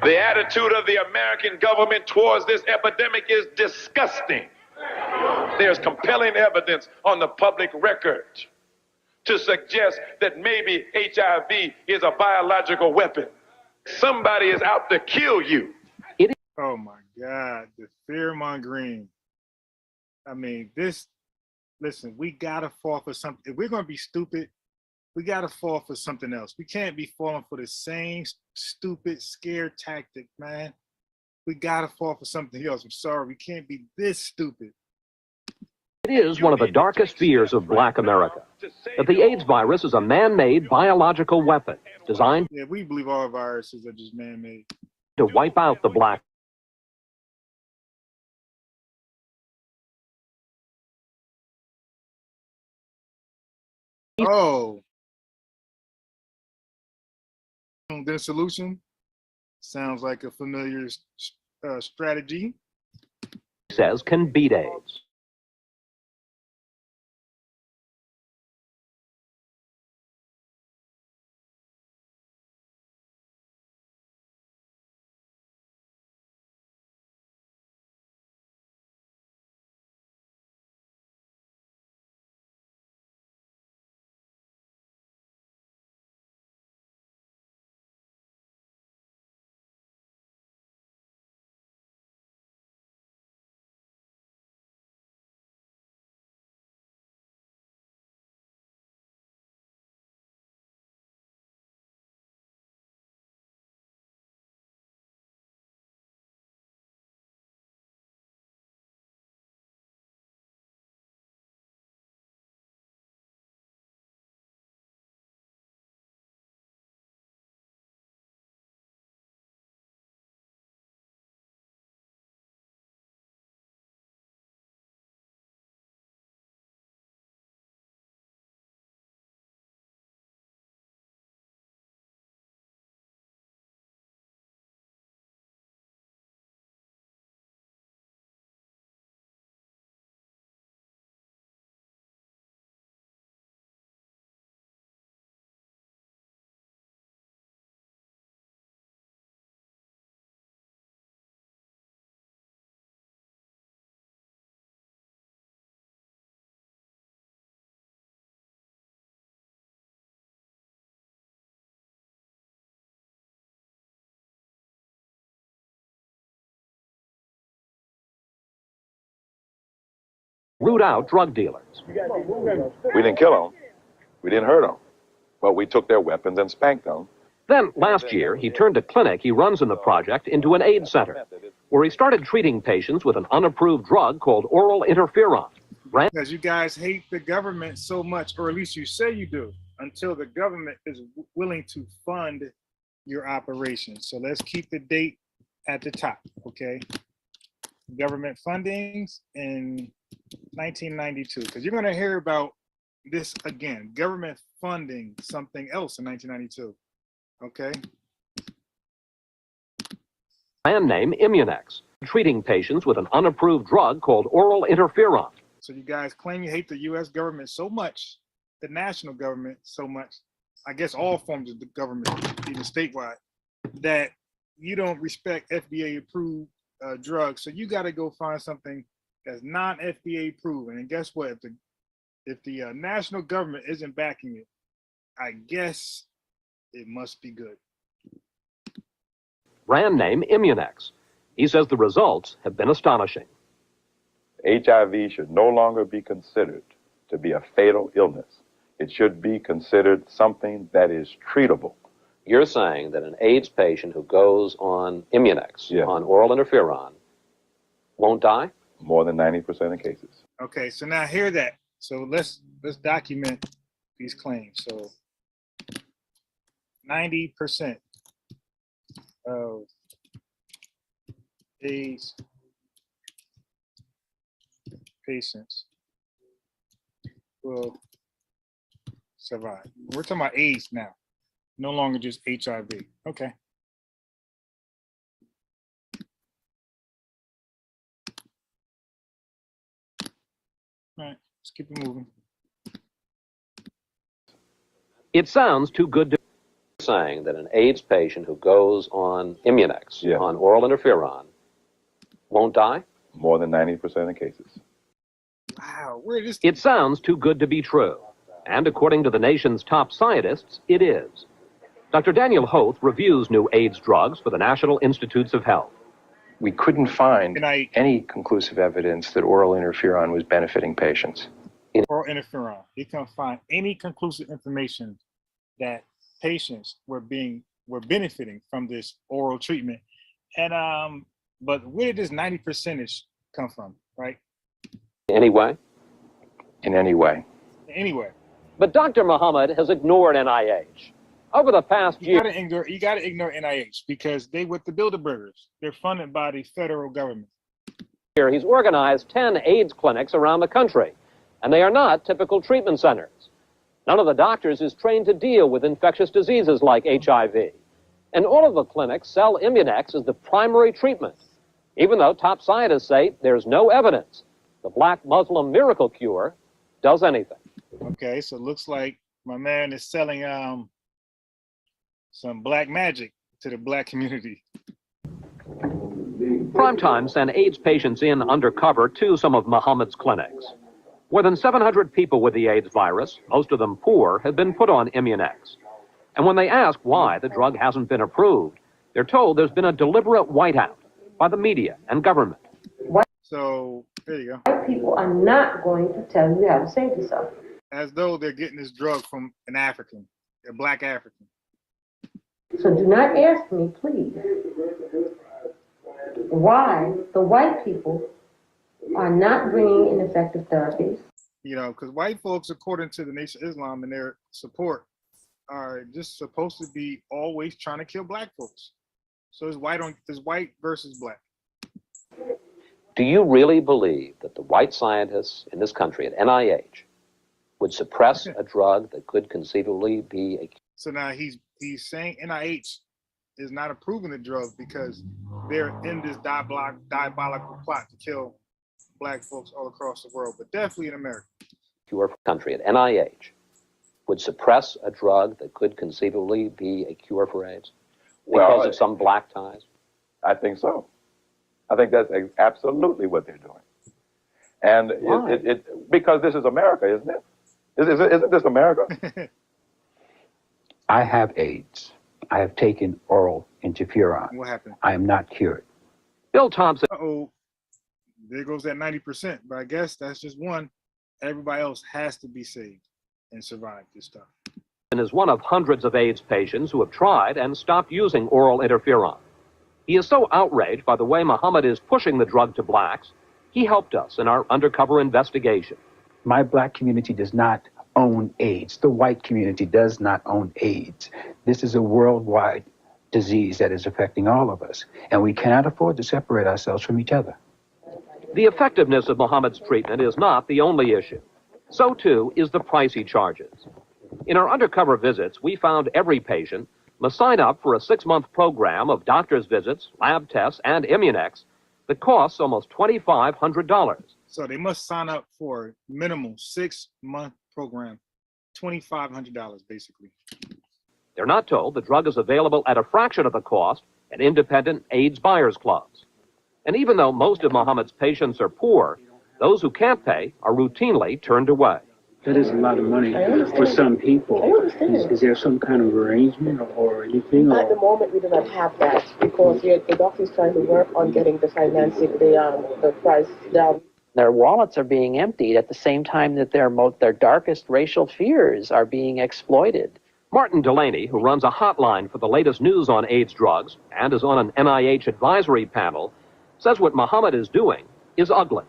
The attitude of the American government towards this epidemic is disgusting. There's compelling evidence on the public record to suggest that maybe HIV is a biological weapon. Somebody is out to kill you. Oh my God, the fear-mongering. I mean, listen, we gotta fall for something. If we're gonna be stupid, we gotta fall for something else. We can't be falling for the same stupid scare tactic, man. We gotta fall for something else. I'm sorry, we can't be this stupid. It is one of the darkest fears of Black America, that the AIDS virus is a man-made biological weapon designed Yeah, we believe all viruses are just man-made. to wipe out the Black. Oh, the solution sounds like a familiar strategy. Says can beat AIDS. Root out drug dealers. We didn't kill them. We didn't hurt them. But we took their weapons and spanked them. Then, last year, he turned a clinic he runs in the project into an AIDS center, where he started treating patients with an unapproved drug called oral interferon. Because you guys hate the government so much, or at least you say you do, until the government is willing to fund your operation. So let's keep the date at the top, okay? Government fundings in 1992, because you're going to hear about this again. Government funding something else in 1992, okay? Brand name IMMUNEX, treating patients with an unapproved drug called oral interferon. So you guys claim you hate the U.S. government so much, the national government so much, I guess all forms of the government, even statewide, that you don't respect FDA-approved drugs. So you got to go find something that's non-FDA proven. And guess what? If the national government isn't backing it, I guess it must be good. Brand name IMMUNEX. He says the results have been astonishing. HIV should no longer be considered to be a fatal illness. It should be considered something that is treatable. You're saying that an AIDS patient who goes on IMMUNEX, on oral interferon, won't die? More than 90% of cases. Okay, so now hear that. So let's document these claims. So 90% of AIDS patients will survive. We're talking about AIDS now, no longer just HIV. Okay. All right, let's keep it moving. It sounds too good to Saying that an AIDS patient who goes on IMMUNEX, on oral interferon, won't die? More than 90% of cases. Wow, where is It sounds too good to be true. And according to the nation's top scientists, it is. Dr. Daniel Hoth reviews new AIDS drugs for the National Institutes of Health. We couldn't find any conclusive evidence that oral interferon was benefiting patients. oral interferon? He can't find any conclusive information that patients were benefiting from this oral treatment. And but where did this 90% come from, right? Anyway? In any way. Anyway. But Dr. Muhammad has ignored NIH. Over the past year... You gotta ignore NIH because they with the Bilderbergers. They're funded by the federal government. He's organized 10 AIDS clinics around the country, and they are not typical treatment centers. None of the doctors is trained to deal with infectious diseases like HIV. And all of the clinics sell IMMUNEX as the primary treatment, even though top scientists say there's no evidence the black Muslim miracle cure does anything. Okay, so it looks like my man is selling some black magic to the black community. Primetime sent AIDS patients in undercover to some of Muhammad's clinics. More than 700 people with the AIDS virus, most of them poor, have been put on IMMUNEX. And when they ask why the drug hasn't been approved, they're told there's been a deliberate whiteout by the media and government. So, there you go. White people are not going to tell you how to save yourself. As though they're getting this drug from an African, a black African. So do not ask me, please, why the white people are not bringing in effective therapies. You know, because white folks, according to the Nation of Islam and their support, are just supposed to be always trying to kill black folks. So it's white versus black. Do you really believe that the white scientists in this country at NIH would suppress a drug that could conceivably be a... So now he's saying NIH is not approving the drug because they're in this diabolical plot to kill black folks all across the world, but definitely in America. Cure country at NIH would suppress a drug that could conceivably be a cure for AIDS because of some black ties? I think so. I think that's absolutely what they're doing. And because this is America, isn't it? Isn't this America? I have AIDS. I have taken oral interferon. What happened? I am not cured. Bill Thompson. Uh-oh. There goes that 90%. But I guess that's just one. Everybody else has to be saved and survive this stuff. And is one of hundreds of AIDS patients who have tried and stopped using oral interferon. He is so outraged by the way Muhammad is pushing the drug to blacks, he helped us in our undercover investigation. My black community does not own AIDS. The white community does not own AIDS. This is a worldwide disease that is affecting all of us, and we cannot afford to separate ourselves from each other. The effectiveness of Muhammad's treatment is not the only issue. So too is the price he charges. In our undercover visits, we found every patient must sign up for a 6-month program of doctor's visits, lab tests, and IMMUNEX that costs almost $2,500. So they must sign up for a minimum 6-month program, $2,500 basically. They're not told the drug is available at a fraction of the cost at independent AIDS buyers clubs. And even though most of Muhammad's patients are poor, those who can't pay are routinely turned away. That is a lot of money for some people. Is there some kind of arrangement or anything? At the moment, we do not have that because the doctor is trying to work on getting the financing, the price down. Their wallets are being emptied at the same time that their darkest racial fears are being exploited. Martin Delaney, who runs a hotline for the latest news on AIDS drugs and is on an NIH advisory panel, says what Muhammad is doing is ugly.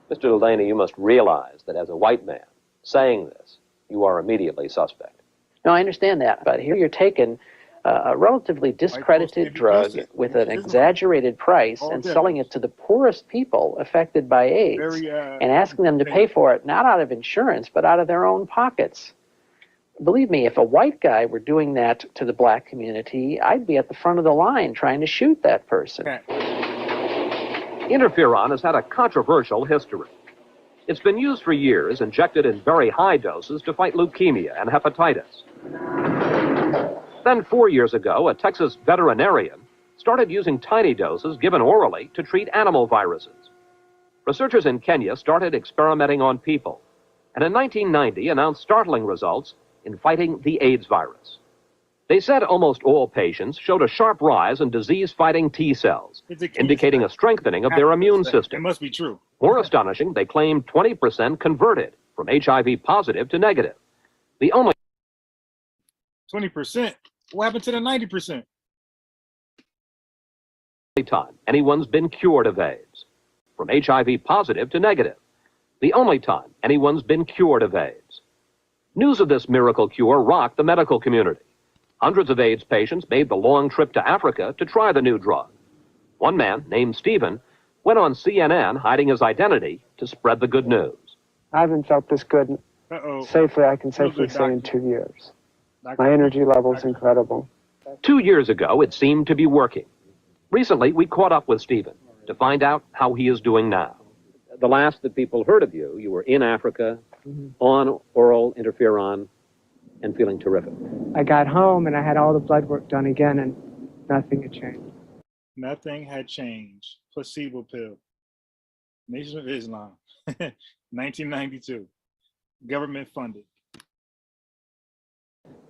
Mr. Delaney, you must realize that as a white man saying this, you are immediately suspect. No, I understand that, but here you're taking a relatively discredited drug with an exaggerated price and selling it to the poorest people affected by AIDS and asking them to pay for it not out of insurance but out of their own pockets. Believe me, if a white guy were doing that to the black community, I'd be at the front of the line trying to shoot that person. Interferon has had a controversial history. It's been used for years, injected in very high doses to fight leukemia and hepatitis. Then 4 years ago, a Texas veterinarian started using tiny doses given orally to treat animal viruses. Researchers in Kenya started experimenting on people, and in 1990 announced startling results in fighting the AIDS virus. They said almost all patients showed a sharp rise in disease-fighting T cells, indicating a strengthening of their immune system. It must be true. More astonishing, they claimed 20% converted from HIV positive to negative. The only 20%? What happened to the 90%? time anyone's been cured of AIDS. From HIV positive to negative. The only time anyone's been cured of AIDS. News of this miracle cure rocked the medical community. Hundreds of AIDS patients made the long trip to Africa to try the new drug. One man, named Stephen, went on CNN hiding his identity to spread the good news. I haven't felt this good safely, I can safely say, in 2 years. My energy level is incredible. 2 years ago, it seemed to be working. Recently, we caught up with Stephen to find out how he is doing now. The last that people heard of you, you were in Africa, on oral interferon, and feeling terrific. I got home and I had all the blood work done again and nothing had changed. Nothing had changed. Placebo pill. Nation of Islam. 1992. Government funded.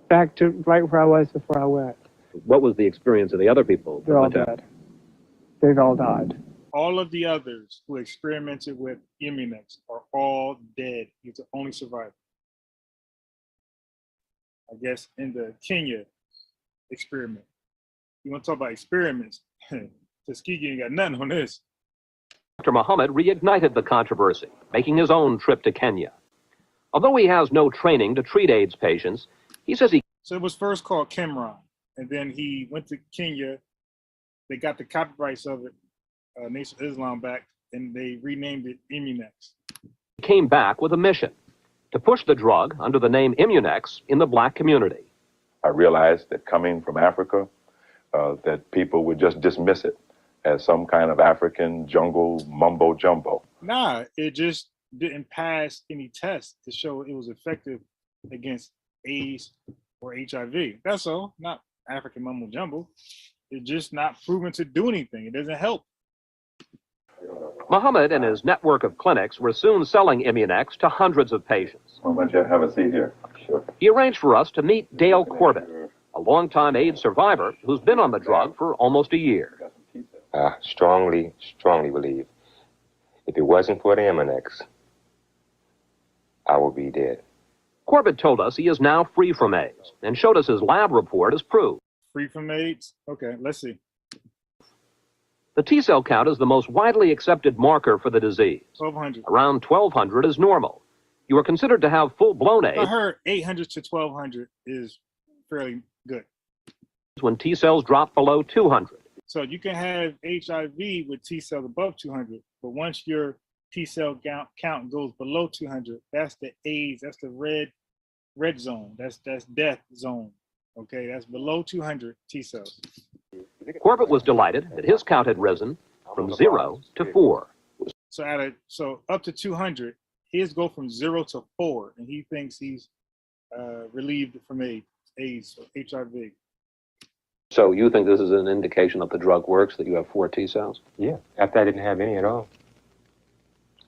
Back to right where I was before I went. What was the experience of the other people? They're all dead. They've all died. All of the others who experimented with IMMUNEX are all dead. He's the only survivor. I guess in the Kenya experiment. You want to talk about experiments? Tuskegee ain't got nothing on this. Dr. Muhammad reignited the controversy, making his own trip to Kenya. Although he has no training to treat AIDS patients, he says he... So it was first called Cameron, and then he went to Kenya. They got the copyrights of it, Nation of Islam back, and they renamed it IMMUNEX. He came back with a mission, to push the drug under the name IMMUNEX in the black community. I realized that coming from Africa, that people would just dismiss it as some kind of African jungle mumbo jumbo. Nah, it just didn't pass any tests to show it was effective against AIDS or HIV. That's all, not African mumbo jumbo. It's just not proven to do anything. It doesn't help. Muhammad and his network of clinics were soon selling IMMUNEX to hundreds of patients. Why don't you have a seat here? Sure. He arranged for us to meet Dale Corbett, a longtime AIDS survivor who's been on the drug for almost a year. I strongly believe if it wasn't for the IMMUNEX, I would be dead. Corbett told us he is now free from AIDS and showed us his lab report as proof. Free from AIDS? Okay, let's see. The T-cell count is the most widely accepted marker for the disease. 1,200. Around 1,200 is normal. You are considered to have full-blown AIDS. I heard 800 to 1,200 is fairly good. When T-cells drop below 200. So you can have HIV with T-cells above 200, but once your T-cell count goes below 200, that's the AIDS, that's the red zone, that's death zone. Okay, that's below 200 T-cells. Corbett was delighted that his count had risen from 0 to 4. So up to 200, his go from 0 to 4, and he thinks he's relieved from AIDS or HIV. So you think this is an indication that the drug works, that you have 4 T-cells? Yeah, after I didn't have any at all.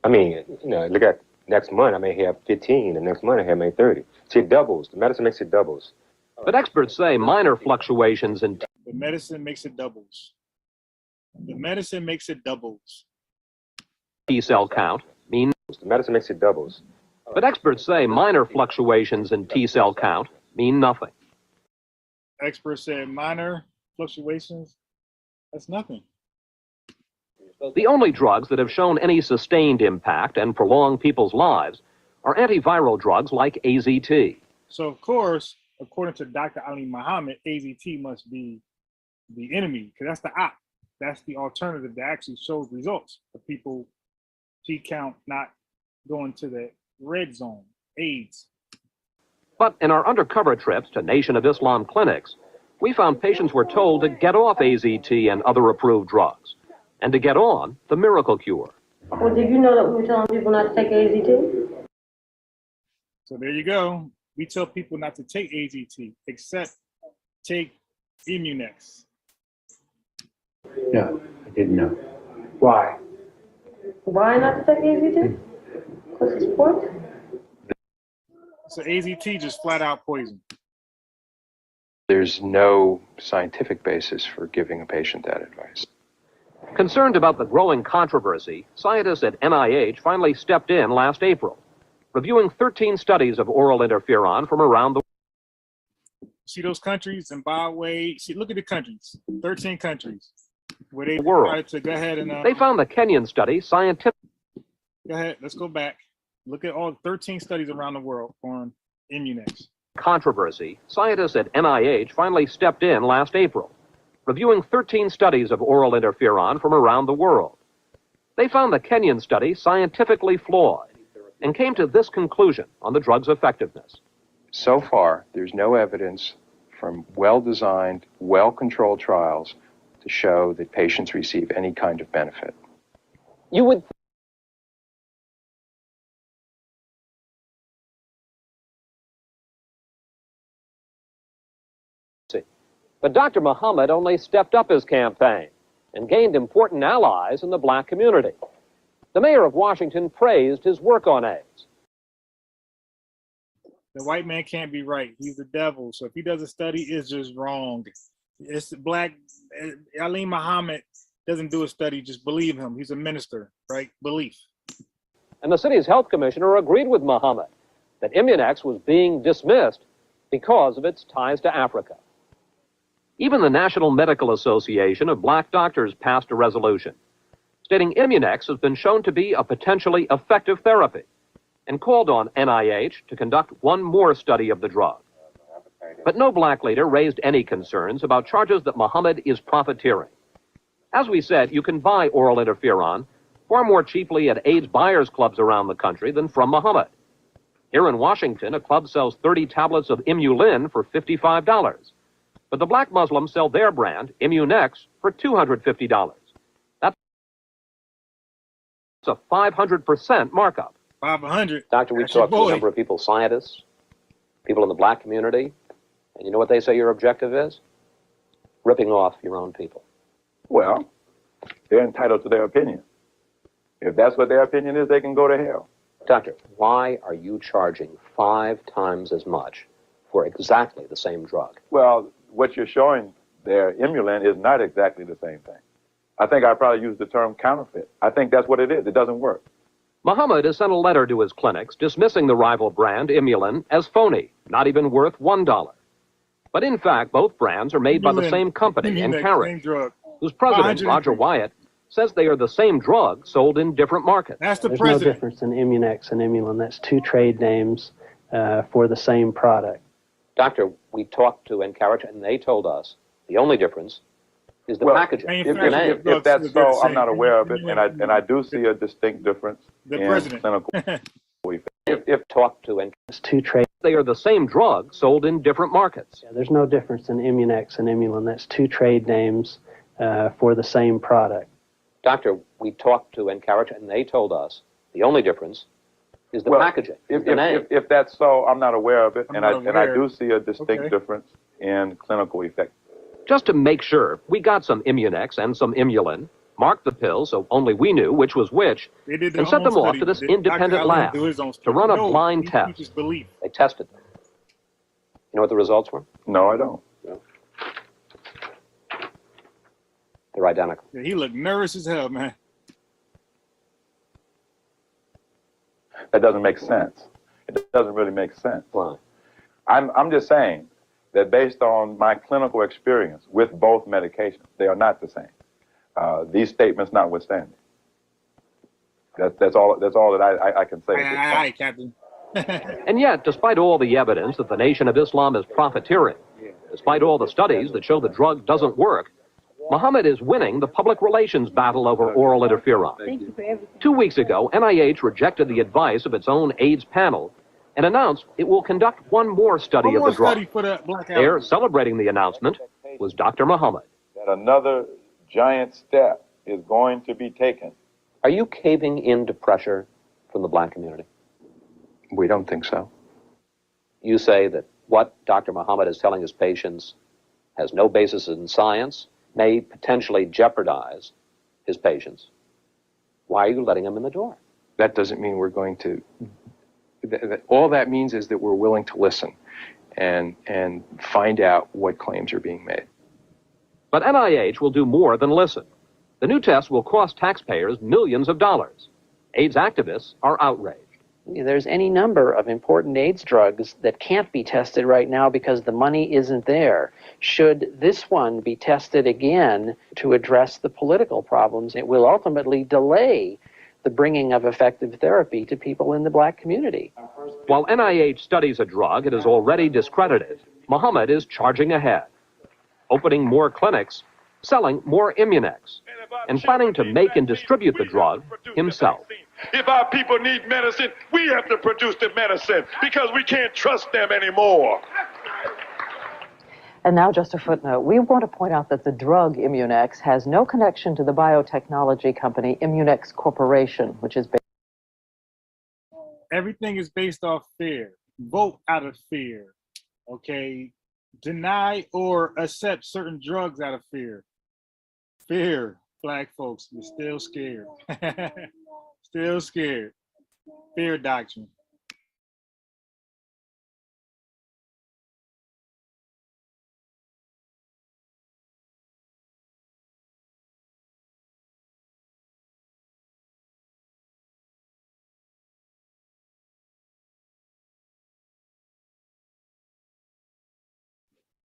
I mean, you know, look at next month I may have 15, and next month I have maybe 30. See, it doubles. The medicine makes it doubles. But experts say minor fluctuations in the medicine makes it doubles. The medicine makes it doubles. T-cell count mean the medicine makes it doubles. But experts say minor fluctuations in T-cell count mean nothing. Experts say minor fluctuations, that's nothing. The only drugs that have shown any sustained impact and prolong people's lives are antiviral drugs like AZT. So of course, according to Dr. ALIM Muhammad, AZT must be the enemy, because that's the op. That's the alternative that actually shows results for people, T count not going to the red zone, AIDS. But in our undercover trips to Nation of Islam clinics, we found patients were told to get off AZT and other approved drugs, and to get on the miracle cure. Well, did you know that we were telling people not to take AZT? So there you go. We tell people not to take AZT, except take IMMUNEX? No, I didn't know. Why? Why not to take AZT? Because it's poison. So AZT just flat out poison. There's no scientific basis for giving a patient that advice. Concerned about the growing controversy, scientists at NIH finally stepped in last April, reviewing 13 studies of oral interferon from around the world. See those countries, Zimbabwe, look at the countries, 13 countries, where they decided to go ahead and... They found the Kenyan study scientific... Go ahead, let's go back. Look at all 13 studies around the world on IMMUNEX. Controversy, scientists at NIH finally stepped in last April, reviewing 13 studies of oral interferon from around the world. They found the Kenyan study scientifically flawed and came to this conclusion on the drug's effectiveness. So far, there's no evidence from well-designed, well-controlled trials to show that patients receive any kind of benefit. You would... But Dr. Muhammad only stepped up his campaign and gained important allies in the black community. The mayor of Washington praised his work on AIDS. The white man can't be right. He's the devil. So if he does a study, it's just wrong. It's black. ALIM Muhammad doesn't do a study. Just believe him. He's a minister, right? Belief. And the city's health commissioner agreed with Muhammad that IMMUNEX was being dismissed because of its ties to Africa. Even the National Medical Association of Black Doctors passed a resolution stating IMMUNEX has been shown to be a potentially effective therapy and called on NIH to conduct one more study of the drug. But no black leader raised any concerns about charges that Muhammad is profiteering. As we said, you can buy oral interferon far more cheaply at AIDS buyers clubs around the country than from Muhammad. Here in Washington, a club sells 30 tablets of IMMULIN for $55. But the black Muslims sell their brand, IMMUNEX, for $250. That's a 500% markup. 500. Doctor, we talked to a number of people, scientists, people in the black community, and you know what they say your objective is? Ripping off your own people. Well, they're entitled to their opinion. If that's what their opinion is, they can go to hell. Doctor, why are you charging 5 times as much for exactly the same drug? Well, what you're showing there, IMMULIN, is not exactly the same thing. I think I probably used the term counterfeit. I think that's what it is. It doesn't work. Muhammad has sent a letter to his clinics dismissing the rival brand, IMMULIN, as phony, not even worth $1. But in fact, both brands are made by the same company in Carrick, whose president, Roger Wyatt, says they are the same drug sold in different markets. That's the There's president. no difference in IMMUNEX and IMMULIN. That's 2 trade names for the same product. Doctor, we talked to Encourage, and they told us the only difference is the packaging. If that's so, I'm not aware of it, and I do see a distinct difference in clinical effect. If talked to It's 2 trade. they are the same drug sold in different markets. Yeah, there's no difference in IMMUNEX and IMMULIN. That's 2 trade names for the same product. Doctor, we talked to Encourage, and they told us the only difference is the packaging. If that's so, I'm not aware of it, and I do see a distinct difference in clinical effect. Just to make sure, we got some IMMUNEX and some IMMULIN, marked the pills so only we knew which was which, and sent them off to this independent lab to run a blind test. They tested them. You know what the results were? No, I don't. No. They're identical. Yeah, he looked nervous as hell, man. That doesn't make sense. It doesn't really make sense. Why? I'm just saying that based on my clinical experience with both medications, they are not the same. These statements notwithstanding. That's all that I can say. Aye, Captain. And yet, despite all the evidence that the Nation of Islam is profiteering, despite all the studies that show the drug doesn't work, Muhammad is winning the public relations battle over oral interferon. 2 weeks ago, NIH rejected the advice of its own AIDS panel and announced it will conduct one more study of the drug. There, celebrating the announcement, was Dr. Muhammad. That another giant step is going to be taken. Are you caving into pressure from the black community? We don't think so. You say that what Dr. Muhammad is telling his patients has no basis in science, may potentially jeopardize his patients, why are you letting him in the door? That doesn't mean we're going to, all that means is that we're willing to listen and find out what claims are being made. But NIH will do more than listen. The new test will cost taxpayers millions of dollars. AIDS activists are outraged. There's any number of important AIDS drugs that can't be tested right now because the money isn't there. Should this one be tested again to address the political problems, it will ultimately delay the bringing of effective therapy to people in the black community. While NIH studies a drug it has already discredited, Muhammad is charging ahead, opening more clinics, selling more IMMUNEX, and planning to make and distribute the drug himself. If our people need medicine, we have to produce the medicine because we can't trust them anymore. And now just a footnote. We want to point out that the drug IMMUNEX has no connection to the biotechnology company IMMUNEX Corporation, which is based. Everything is based off fear. Vote out of fear. Okay? Deny or accept certain drugs out of fear. Fear, black folks, you're still scared. Still scared. Fear doctrine.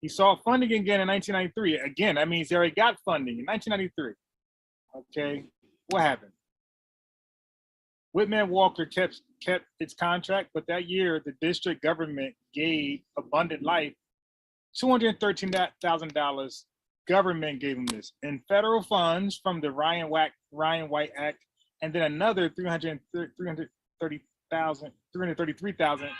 He sought funding again in 1993. Again, that means he already got funding in 1993. Okay, what happened? Whitman Walker kept its contract, but that year the district government gave Abundant Life $213,000. Government gave him this in federal funds from the Ryan White Act, and then another $333,000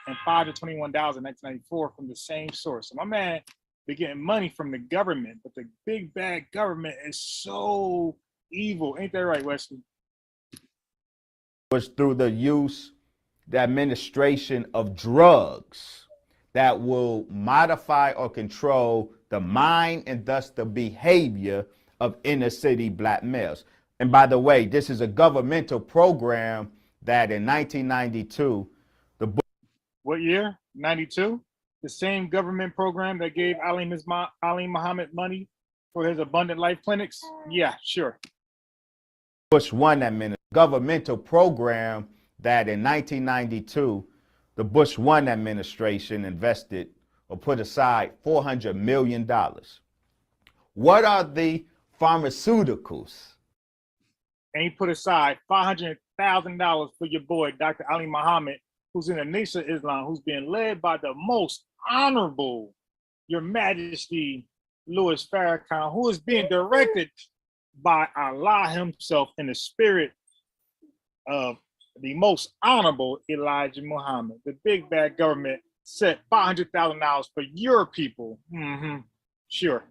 and $521 in 1994 from the same source. So my man been getting money from the government, but the big bad government is so evil. Ain't that right, Wesley? Was through the use, the administration of drugs that will modify or control the mind and thus the behavior of inner city black males. And by the way, this is a governmental program that in 1992, what year? 92? The same government program that gave ALIM Muhammad money for his Abundant Life clinics? Yeah, sure. Bush 1 administration, governmental program that in 1992, the Bush 1 administration invested or put aside $400 million. What are the pharmaceuticals? And he put aside $500,000 for your boy, Dr. Ali Muhammad, who's in the Nation of Islam, who's being led by the most honorable, Your Majesty, Louis Farrakhan, who is being directed by Allah himself in the spirit of the most honorable Elijah Muhammad. The big bad government set $500,000 for your people. Sure.